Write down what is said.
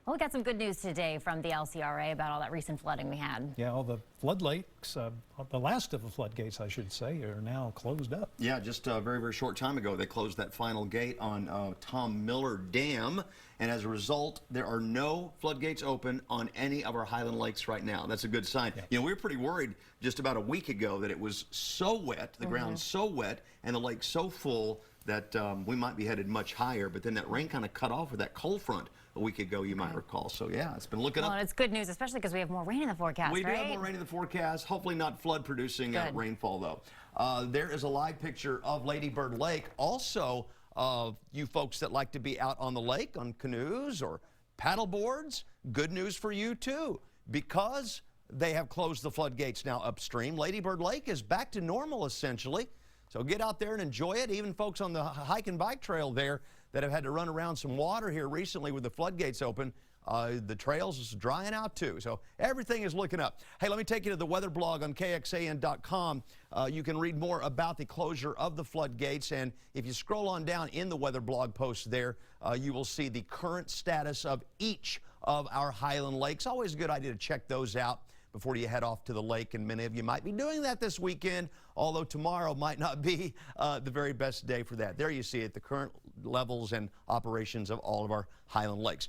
Well, we got some good news today from the LCRA about all that recent flooding we had. Yeah, all the floodgates, the last of the floodgates, I should say, are now closed up. Yeah, just a very, very short time ago, they closed that final gate on Tom Miller Dam. And as a result, there are no floodgates open on any of our Highland Lakes right now. That's a good sign. Yeah. You know, we were pretty worried just about a week ago that it was so wet, the ground so wet, and the lake so full that we might be headed much higher. But then that rain kind of cut off with that cold front a week ago, you might recall. So yeah, it's been looking up. Well, it's good news, especially because we have more rain in the forecast, We right? do have more rain in the forecast. Hopefully not flood-producing rainfall, though. There is a live picture of Lady Bird Lake. Also, you folks that like to be out on the lake on canoes or paddle boards, good news for you, too, because they have closed the floodgates now upstream. Lady Bird Lake is back to normal, essentially. So get out there and enjoy it. Even folks on the hike and bike trail there that have had to run around some water here recently with the floodgates open, the trails is drying out too. So everything is looking up. Hey, let me take you to the weather blog on KXAN.com. You can read more about the closure of the floodgates. And if you scroll on down in the weather blog post there, you will see the current status of each of our Highland Lakes. Always a good idea to check those out before you head off to the lake, and many of you might be doing that this weekend, although tomorrow might not be the very best day for that. There you see it, the current levels and operations of all of our Highland Lakes.